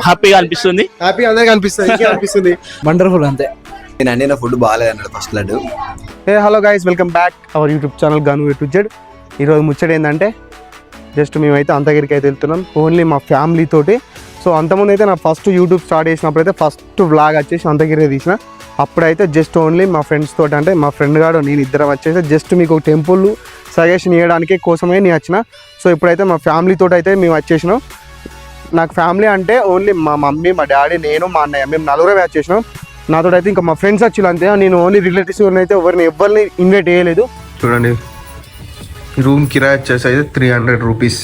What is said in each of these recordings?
హ్యాపీగా అనిపిస్తుంది, హ్యాపీగా అందరికీ అనిపిస్తుంది. వండర్ఫుల్ అంతే. నేను ఫుడ్ బాగాలేదు అన్నాడు first laddu. Hey hello guys, welcome back our YouTube channel గను A to Z. ఈరోజు ముచ్చట ఏంటంటే జస్ట్ మేమైతే అంతగిరికి అయితే వెళ్తున్నాం ఓన్లీ మా ఫ్యామిలీ తోటి. సో అంతకుముందు అయితే నా ఫస్ట్ యూట్యూబ్ స్టార్ట్ చేసినప్పుడు అయితే ఫస్ట్ వ్లాగ్ వచ్చేసి అంతగిరి తీసిన. అప్పుడైతే జస్ట్ ఓన్లీ మా ఫ్రెండ్స్ తోటి, అంటే మా ఫ్రెండ్ గాడు నేను ఇద్దరం వచ్చేసి జస్ట్ మీకు ఒక టెంపుల్ సజెషన్ ఇవ్వడానికి కోసమే నేను వచ్చిన. సో ఇప్పుడైతే మా ఫ్యామిలీ తోటి అయితే మేము వచ్చేసినాం. నాకు ఫ్యామిలీ అంటే ఓన్లీ మా మమ్మీ, మా డాడీ, నేను, మా అన్నయ్య, మేము నలుగురే వచ్చేసినాం. నాతో అయితే ఇంకా మా ఫ్రెండ్స్ వచ్చి అంతే. నేను ఓన్లీ రిలేటివ్స్ అయితే ఎవరిని ఇన్వైట్ చేయలేదు. చూడండి, రూమ్ కిరాయి వచ్చేసి అయితే 300 రూపీస్.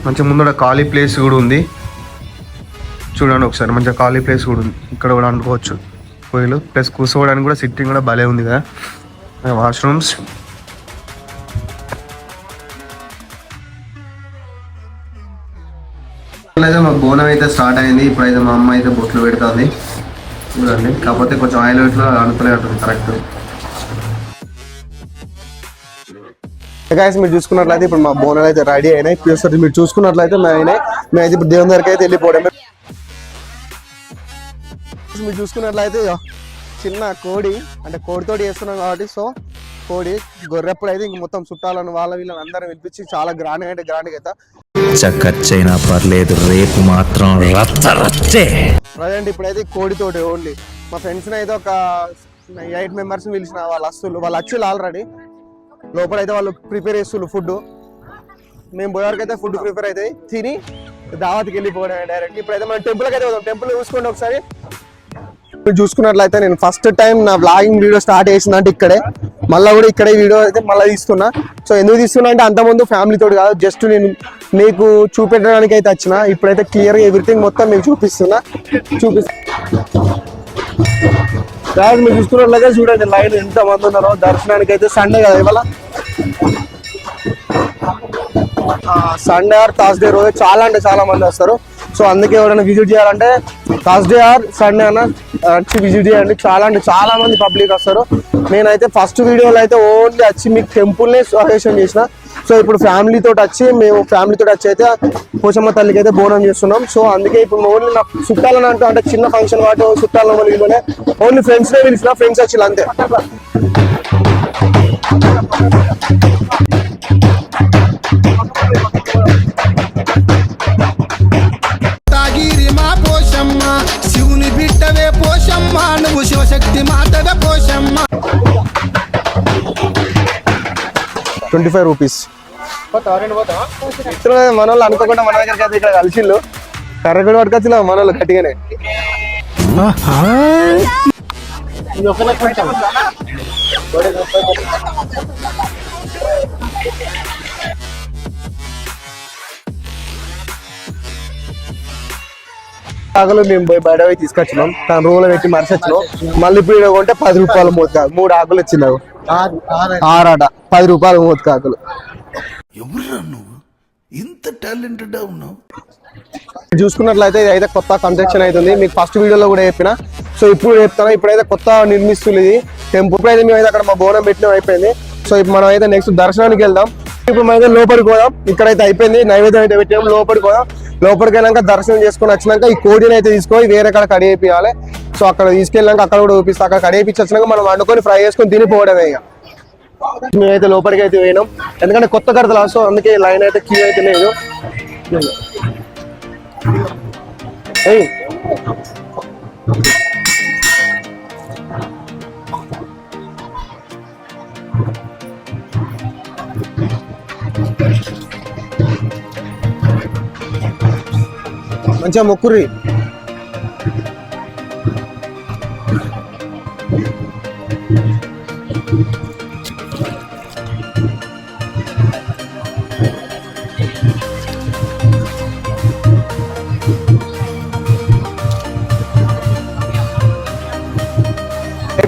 మంచిగా ముందర ఖాళీ ప్లేస్ కూడా ఉంది. చూడండి ఒకసారి, మంచిగా ఖాళీ ప్లేస్ కూడా ఉంది. ఇక్కడ కూడా అనుకోవచ్చు పొయ్యిలు, ప్లస్ కూర్చోవడానికి కూడా సిట్టింగ్ కూడా భలే ఉంది కదా. వాష్రూమ్స్, అయితే మా బోనం అయితే స్టార్ట్ అయింది. ఇప్పుడైతే మా అమ్మ అయితే బొట్లు పెడుతుంది చూడండి. కాకపోతే కొంచెం ఆయిల్ ఇట్లా అనుకునేటట్టుంది కరెక్ట్. గైస్ మీరు చూసుకున్నట్లయితే ఇప్పుడు మా బోనాలు అయితే రెడీ అయినాయి. ప్లస్ మీరు చూసుకున్నట్లయితే మేమైతే ఇప్పుడు దేవుని దగ్గరికి అయితే వెళ్ళిపోవడమే. మీరు చూసుకున్నట్లయితే చిన్న కోడి, అంటే కోడితోటి చేస్తున్నాం కాబట్టి, సో కోడి గొర్రెప్పుడు అయితే ఇంక మొత్తం చుట్టాలను వీళ్ళని అందరం పిలిపించి చాలా గ్రాండ్గా అంటే గ్రాండ్గా అయితే ఖర్చైనా పర్లేదు, రేపు మాత్రం రచ్చే. ప్రజెంట్ ఇప్పుడైతే కోడితోటి ఓన్లీ మా ఫ్రెండ్స్ని అయితే ఒక 8 మెంబర్స్ పిలిచిన. వాళ్ళు వచ్చి ఆల్రెడీ లోపల అయితే వాళ్ళు ప్రిపేర్ చేస్తున్నారు ఫుడ్. మేము పోయేవరకు అయితే ఫుడ్ ప్రిపేర్ అవుతాయి, తిని దావత్కి వెళ్ళిపోవడం డైరెక్ట్. ఇప్పుడైతే మనం టెంపుల్కి అయితే పోదాం. టెంపుల్ చూసుకోండి ఒకసారి. చూసుకున్నట్లయితే నేను ఫస్ట్ టైం నా వ్లాగింగ్ వీడియో స్టార్ట్ చేసిందంటే ఇక్కడే, మళ్ళీ కూడా ఇక్కడే వీడియో అయితే మళ్ళీ తీస్తున్నా. సో ఎందుకు తీస్తున్నా అంటే అంతకుముందు ఫ్యామిలీతో కాదు, జస్ట్ నేను మీకు చూపెట్టడానికి అయితే వచ్చిన. ఇప్పుడైతే క్లియర్గా ఎవ్రీథింగ్ మొత్తం మీకు చూపిస్తున్నా. మీరు చూసుకున్నట్లయితే చూడండి లైన్ ఎంత మంది ఉన్నారో దర్శనానికి. అయితే సండే కదా ఇవాళ, సండే ఆర్ థర్స్డే రోజు చాలా అంటే చాలా మంది వస్తారు. సో అందుకే ఎవరైనా విజిట్ చేయాలంటే థర్స్డే ఆర్ సండే అన్న వచ్చి విజిట్ చేయండి. చాలా అంటే చాలా మంది పబ్లిక్ వస్తారు. నేనైతే ఫస్ట్ వీడియోలో అయితే ఓన్లీ వచ్చి మీకు టెంపుల్నే సజెషన్ చేసిన. సో ఇప్పుడు ఫ్యామిలీతో వచ్చి అయితే పోచమ్మ తల్లికి అయితే బోనం చేస్తున్నాం. సో అందుకే ఇప్పుడు ఓన్లీ నా చుట్టాలని అంటే చిన్న ఫంక్షన్ వాటి చుట్టాలను వీళ్ళనే ఓన్లీ ఫ్రెండ్స్నే పిలిచిన. ఫ్రెండ్స్ వచ్చి అంతే. శివుని బిడ్డవే పోషమ్మ, నువ్వు శివశక్తి మాతవే పోషమ్మ. 25 రూపీస్. మన వాళ్ళు అనుకోకుండా మన దగ్గరికి అయితే ఇక్కడ కలిసిళ్ళు కర్ర కూడా పట్టుకొచ్చిన మన వాళ్ళు గట్టిగానే. ఆకులు మేము పోయి బయట పోయి తీసుకొచ్చినాం, తన రూమ్లో పెట్టి మరిసొచ్చినాం. మళ్ళీ ఇప్పుడు కొంటే 10 రూపాయలు మోతకాకు 3 ఆకులు వచ్చింది. 6 ఆట 10 రూపాయలు మోతకాకులు. చూసుకున్నట్లయితే ఇది అయితే కొత్త కన్స్ట్రక్షన్ అవుతుంది. మీకు ఫస్ట్ వీడియోలో కూడా చెప్పిన, సో ఇప్పుడు చెప్తాను. ఇప్పుడైతే కొత్త నిర్మిస్తుంది ఇది టెంపుల్. ఇప్పుడైతే మేమైతే అక్కడ మా బోనం పెట్టిన అయిపోయింది. సో ఇప్పుడు మనం అయితే నెక్స్ట్ దర్శనానికి వెళ్దాం. ఇప్పుడు మనం అయితే లోపలికి పోదాం. ఇక్కడైతే అయిపోయింది, నైవేద్యం అయితే పెట్టాం. లోపలికి పోదాం. లోపలికి వెళ్ళాక దర్శనం చేసుకుని వచ్చినాక ఈ కోడిని అయితే తీసుకొని వేరే కాడ కడిగేయాలి. సో అక్కడ తీసుకెళ్ళాక అక్కడ కూడా చూపిస్తాం. అక్కడ కడిగేపించి వచ్చినాక మనం వండుకొని ఫ్రై చేసుకొని తినిపోవడమే. ఇక మేమైతే లోపలికి అయితే పోయినాం, ఎందుకంటే కొత్త కడతలా. సో అందుకే లైన్ అయితే క్యూ అయితే లేదు. మంచిగా మొక్కుర్రి.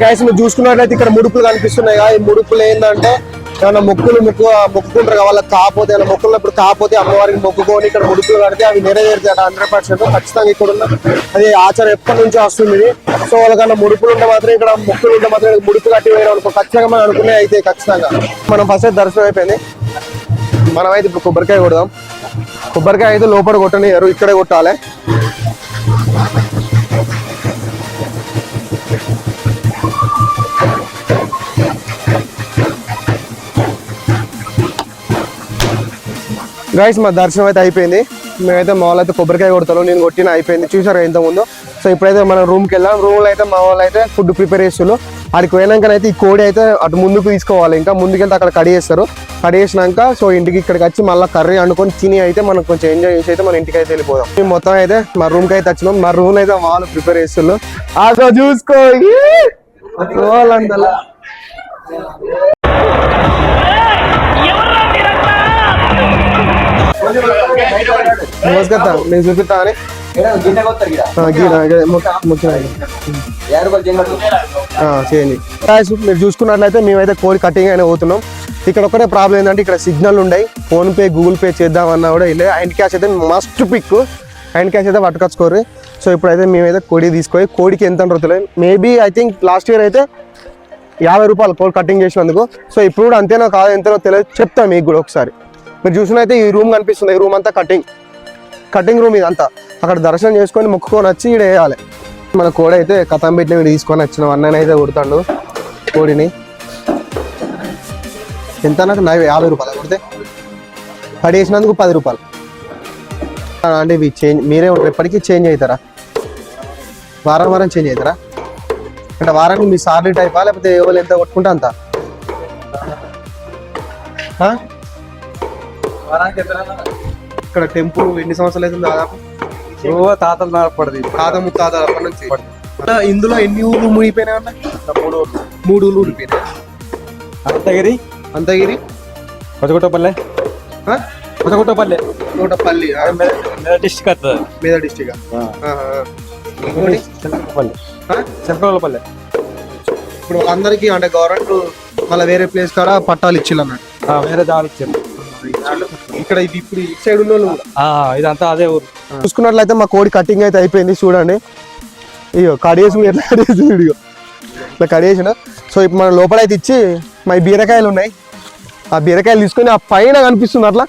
గైస్ మీరు చూసుకున్నట్లయితే ఇక్కడ ముడుపులు కనిపిస్తున్నాయి. ఈ ముడుపులు ఏంటంటే ఏమైనా మొక్కుకుంటారు కదా, వాళ్ళకి కాకపోతే ఏమైనా మొక్కున్నప్పుడు కాకపోతే అమ్మవారికి మొక్కుకొని ఇక్కడ ముడుపులు కడితే అవి నెరవేరుతాయి 100%. ఖచ్చితంగా ఇక్కడ ఉన్న అది ఆచారం ఎప్పటి నుంచో వస్తుంది ఇది. సో వాళ్ళకన్నా ముడుపులు ఉంటే మాత్రం ఇక్కడ మొక్కులు ఉంటే మాత్రం ముడుపు కట్టి వేయడం అనుకో ఖచ్చితంగా మనం అనుకునే అయితే ఖచ్చితంగా. మనం ఫస్ట్ అయితే దర్శనం అయిపోయింది, మనం అయితే ఇప్పుడు కొబ్బరికాయ కొడదాం. కొబ్బరికాయ అయితే లోపల కొట్టనియరు, ఇక్కడే కొట్టాలి. గైస్ మా దర్శనం అయితే అయిపోయింది, మేమైతే మా వాళ్ళు అయితే కొబ్బరికాయ కొడతాను, నేను కొట్టిన అయిపోయింది. చూసారు ఇంతకుముందు. సో ఇప్పుడైతే మనం రూమ్కి వెళ్ళాం. రూమ్లో అయితే మా వాళ్ళు అయితే ఫుడ్ ప్రిపేర్ చేస్తున్నారు. అక్కడికి పోయినాకనైతే ఈ కోడి అయితే అటు ముందుకు తీసుకోవాలి, ఇంకా ముందుకెళ్తే అక్కడ కడి చేస్తారు. కడి చేసినాక సో ఇంటికి ఇక్కడికి వచ్చి మళ్ళీ కర్రీ వండుకొని తిని అయితే మనం కొంచెం ఎంజాయ్ చేసి అయితే మన ఇంటికి అయితే వెళ్ళిపోదాం. మేము మొత్తం అయితే మా రూమ్కి అయితే వచ్చినాం. మా రూమ్ అయితే వాళ్ళు ప్రిపేర్ చేస్తున్నారు. అదో చూసుకో వాళ్ళందరూ. నమస్కారం, నేను చూపిస్తా అని చేయండి. మీరు చూసుకున్నట్లయితే మేమైతే కోడి కటింగ్ అయినా పోతున్నాం. ఇక్కడ ఒకటే ప్రాబ్లం ఏంటంటే ఇక్కడ సిగ్నల్ ఉన్నాయి. ఫోన్పే గూగుల్ పే చేద్దామన్నా కూడా వెళ్ళేది. హ్యాండ్ క్యాష్ అయితే మస్ట్ పిక్, హ్యాండ్ క్యాష్ అయితే పట్టుకొచ్చుకోరు. సో ఇప్పుడైతే మేమైతే కోడి తీసుకోవాలి. కోడికి ఎంత తెలియదు, maybe I think last year అయితే 50 రూపాయలు కోడి కటింగ్ చేసినందుకు. సో ఇప్పుడు కూడా అంతేనో కాదు ఎంతనో తెలియదు, చెప్తాను మీకు కూడా ఒకసారి. మీరు చూసినైతే ఈ రూమ్ కనిపిస్తుంది, ఈ రూమ్ అంతా కటింగ్ రూమ్ ఇదంతా. అక్కడ దర్శనం చేసుకొని మొక్కుకొని వచ్చి ఇక్కడ వేయాలి. మన కోడి అయితే కథం పెట్టిన వీడు తీసుకొని వచ్చిన అన్నని అయితే కొడతాడు కోడిని. ఎంత నాకు 50 రూపాయలు కొడితే కడి వేసినందుకు 10 రూపాయలు. అంటే ఇవి చేంజ్ మీరే ఉంటారు, ఎప్పటికీ చేంజ్ అవుతారా? వారం చేంజ్ అవుతారా? అంటే వారానికి మీ సార్లీ టైపా లేకపోతే ఎవరు ఎంత కొట్టుకుంటే అంత? ఇక్కడ టెంపుల్ ఎన్ని సంవత్సరాలు అవుతుంది దాదాపు? తాతలు నడపడది, తాత ముత్తాతల అప్పటి నుంచి. ఇందులో ఎన్ని ఊర్లు మునిగిపోయినాయి అన్న? 3 ఊర్లు ఊరిపోయినాయి. అంతగిరి కొత్తగొట్టపల్లి కోటపల్లి డిస్ట్రిక్ట్ మీద డిస్ట్రిక్ట్. చెంపలపల్లి. ఇప్పుడు అందరికి అంటే గవర్నమెంట్ మళ్ళీ వేరే ప్లేస్ కాడ పట్టాలు ఇచ్చిల్లు అన్నట్టు, వేరే దాని ఇచ్చారు. ఇక్కడ ఇది ఇప్పుడు ఇటు సైడ్ ఉన్న వాళ్ళు ఇదంతా అదే ఊరు. చూసుకున్నట్లయితే మా కోడి కటింగ్ అయితే అయిపోయింది. చూడండి ఇగో కడిగేసి ఎట్లా కడిగేసి ఇదిగో ఇట్లా కడిగేసిన. సో ఇప్పుడు మన లోపల అయితే ఇచ్చి మా బీరకాయలు ఉన్నాయి, ఆ బీరకాయలు తీసుకొని ఆ పైన కనిపిస్తుంది అట్లా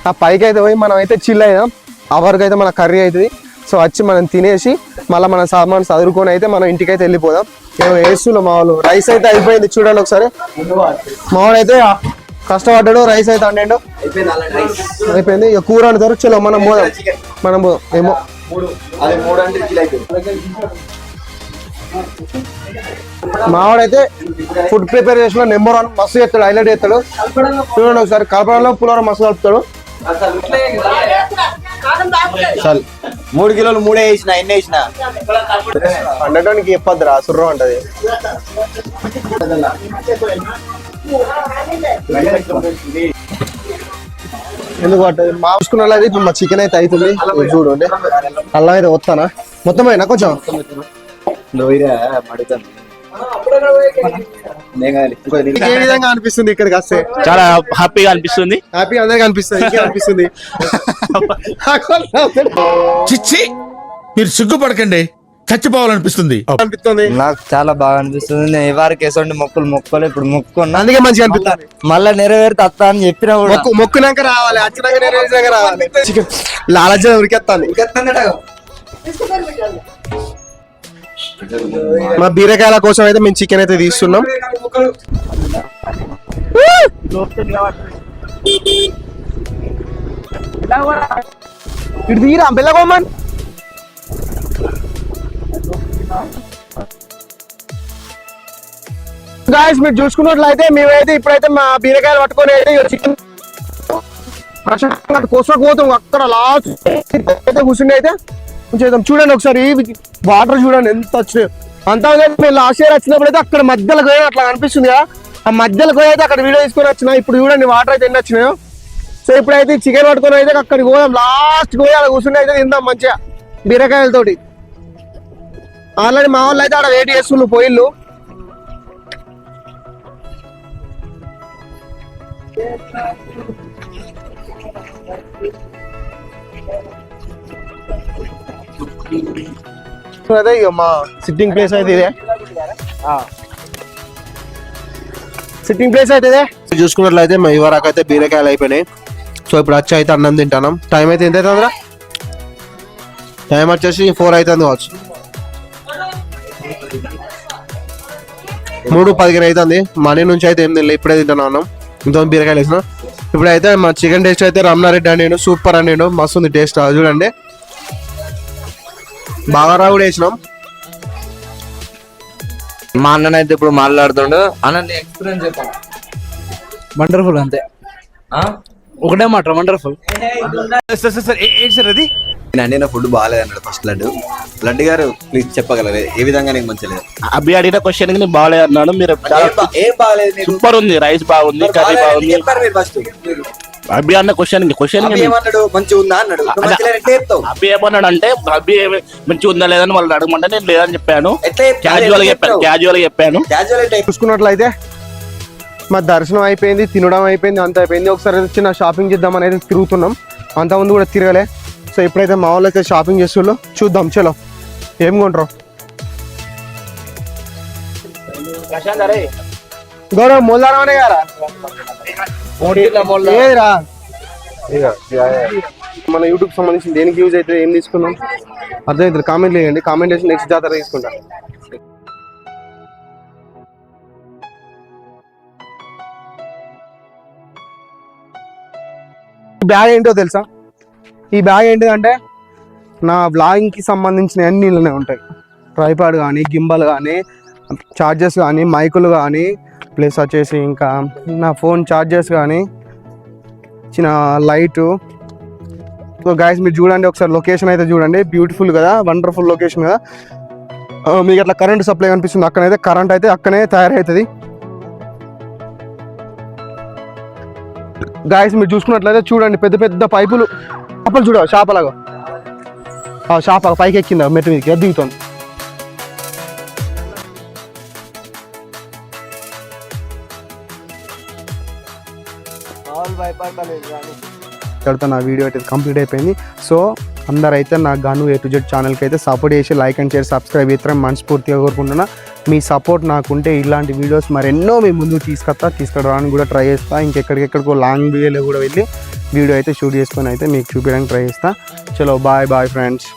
ఆ పైకి అయితే పోయి మనం అయితే చిల్ అయినాం. ఆ వరకు అయితే మన కర్రీ అవుతుంది. సో వచ్చి మనం తినేసి మళ్ళీ మన సామాన్ చదువుకొని అయితే మనం ఇంటికి అయితే వెళ్ళిపోదాం. మేము వేస్తున్నాం మా వాళ్ళు. రైస్ అయితే అయిపోయింది, చూడండి ఒకసారి. మా వాడు అయితే కష్టపడ్డాడు, రైస్ అయితే అండాడు, అయిపోయింది. ఇక కూర అంటారు. చలో మనం పోదాం ఏమో. మావాడైతే ఫుడ్ ప్రిపేర్ చేసిన నెంబర్ 1 మస్తు చేస్తాడు, హైలైట్ చేస్తాడు. చూడండి ఒకసారి. కలపడంలో పులిహోర మస్తు కలుపుతాడు. 3 కిలోలు 3 వేసిన, ఎన్ని వేసిన వండటానికి చెప్పద్దురా, సుర్రం అంటది. ఎందుకు పట్టదు మా చూసుకున్నది. ఇప్పుడు మా చికెన్ అయితే అవుతుంది, చూడండి. అల్లం అయితే వస్తానా మొత్తం అయినా కొంచెం ఏ విధంగా అనిపిస్తుంది ఇక్కడికి వస్తే? చాలా హ్యాపీగా అనిపిస్తుంది. హ్యాపీగా అందరికీ అనిపిస్తుంది. అనిపిస్తుంది చిచ్చి మీరు సిగ్గుపడకండి, చచ్చిపోవాలనిపిస్తుంది. అనిపిస్తుంది నాకు చాలా బాగా అనిపిస్తుంది. నేను ఎవరికి ఎసండి మొక్కుకోలే, ఇప్పుడు మొక్కుకున్నా, అందుకే మంచిగా అనిపిస్తుంది. మళ్ళీ నెరవేరుతా అత్తా అని చెప్పినా కూడా మొక్కునాక రావాలి, వచ్చినాక నెరవేర్చాక రావాలి. లాలజ్జ ఉరికెత్తాను. మా బీరకాయల కోసం అయితే మేము చికెన్ అయితే తీస్తున్నాం. ఇటు తీరా పిల్లగోమన్. గాయస్ మీరు చూసుకున్నట్లయితే మేమైతే ఇప్పుడైతే మా బీరకాయలు పట్టుకొని అయితే చికెన్ కోసకు పోతాం. అక్కడ లాస్ట్ అయితే కూర్చుని అయితే చేద్దాం. చూడండి ఒకసారి వాటర్ చూడండి ఎంత వచ్చినాయి. అంతా మేము లాస్ట్ ఇయర్ వచ్చినప్పుడు అయితే అక్కడ మధ్యలో పోయి అట్లా అనిపిస్తుంది కదా, ఆ మధ్యలో పోయి అయితే అక్కడ వీడియో తీసుకొని వచ్చినా. ఇప్పుడు చూడండి వాటర్ అయితే ఎన్ని వచ్చినాయో. సో ఇప్పుడైతే చికెన్ పట్టుకొని అయితే అక్కడికి పోదాం. లాస్ట్ పోయి అలా కూర్చుని అయితే తిందాం మంచిగా బీరకాయలతోటి. ఆల్రెడీ మా వాళ్ళు అయితే అక్కడ వెయిట్ చేస్తున్నారు పొయ్యిళ్ళు. అదే ఇక మా సిట్టింగ్ ప్లేస్ అయితే ఇదే. సిట్టింగ్ ప్లేస్ అయితే ఇదే. చూసుకున్నట్లయితే మా ఇవరకు అయితే బీరకాయలు అయిపోయినాయి. సో ఇప్పుడు వచ్చి అయితే అన్నం తింటాం. టైం అయితే ఎంత అవుతుందిరా? టైం వచ్చేసి 4 అవుతుంది కావచ్చు. 3:15 అవుతుంది. మనీ నుంచి అయితే ఏం తినలేదు, ఇప్పుడే తింటాను అన్నం. ఇంతమంది బీరకాయలు వేసిన. ఇప్పుడైతే మా చికెన్ టేస్ట్ అయితే రమణారెడ్డి అన్నాడు, సూపర్ అన్నాడు, మస్తు ఉంది టేస్ట్. చూడండి బాగా కూడా వేసినాం. మా అన్ననైతే ఇప్పుడు మాట్లాడుతుండు. అన్న ఎక్స్పీరియన్స్ చెప్పాను. వండర్ఫుల్ అంతే, ఒకటే మాట వండర్ఫుల్. నా ఫుడ్ బాగాలేదు అన్నాడు ఫస్ట్ లడ్డు గారు ప్లీజ్ చెప్పగలరు ఏ విధంగా నీకు మంచిలేదు? అభి అడిగిన క్వశ్చన్ కి బాగాలేదు అన్నాడు. మీరు ఏం బాగాలేదు? సూపర్ ఉంది, రైస్ బాగుంది, కర్రీ బాగుంది. చెప్పారు మీరు ఫస్ట్. అభి అన్న క్వశ్చన్ ఏమన్నాడు? మంచిగా ఉందా అన్నాడు. అభి ఏమన్నాడు అంటే అభి మంచిగా ఉందా లేదని వాళ్ళు అడగమంటే నేను లేదని చెప్పాను. క్యాజువల్ గా చెప్పాను. చూసుకున్నట్లయితే మా దర్శనం అయిపోయింది, తినడం అయిపోయింది, అంత అయిపోయింది. ఒకసారి చిన్న షాపింగ్ చేద్దాం అనేది తిరుగుతున్నాం. అంతకుముందు కూడా తిరగలే. సో ఇప్పుడైతే మా వాళ్ళు అయితే షాపింగ్ చేస్తుండ్రు, చూద్దాం. చలో ఏం కొంటారు? గౌరవ్ మొల్దారమనే గారా ఏదిరా? మన యూట్యూబ్ సంబంధించి దేనికి యూజ్ అయితే ఏం తీసుకున్నాం అర్థమవుతుంది. కామెంట్ చేయండి, కామెంట్ చేసి నెక్స్ట్ జాతర తీసుకుంటా. బ్యాగ్ ఏంటో తెలుసా? ఈ బ్యాగ్ ఏంటిదంటే నా బ్లాగింగ్కి సంబంధించిన అన్ని ఇళ్ళనే ఉంటాయి. ట్రైపాడ్ కానీ, గింబల్ కానీ, ఛార్జర్స్ కానీ, మైకులు కానీ, ప్లస్ వచ్చేసి ఇంకా నా ఫోన్ ఛార్జర్స్ కానీ, చిన్న లైటు. సో గైస్ మీరు చూడండి ఒకసారి, లొకేషన్ అయితే చూడండి, బ్యూటిఫుల్ కదా, వండర్ఫుల్ లొకేషన్ కదా. మీకు అట్లా కరెంట్ సప్లై కనిపిస్తుంది, అక్కడైతే కరెంట్ అయితే అక్కడే తయారవుతుంది. గాయస్ మీరు చూసుకున్నట్లయితే చూడండి, పెద్ద పెద్ద పైపులు, చేపలు చూడ, చేపలాగా చేప పైకి ఎక్కిందా మెట్టు మీదకి దిగుతుంది. ఇక్కడితో నా వీడియో అయితే కంప్లీట్ అయిపోయింది. సో అందరైతే నా గాను A to Z ఛానల్కి అయితే సపోర్ట్ చేసి లైక్ అండ్ షేర్ సబ్స్క్రైబ్ చేస్తారని మనస్ఫూర్తిగా కోరుకుంటున్నా. మీ సపోర్ట్ నాకుంటే ఇలాంటి వీడియోస్ మరెన్నో మీ ముందుకు తీసుకురావడానికి కూడా ట్రై చేస్తా. ఇంకెక్కడికెక్కడికో లాంగ్ వేలో కూడా వెళ్ళి వీడియో అయితే షూట్ చేసుకొని అయితే మీకు చూపించడానికి ట్రై చేస్తా. చలో బాయ్ బాయ్ ఫ్రెండ్స్.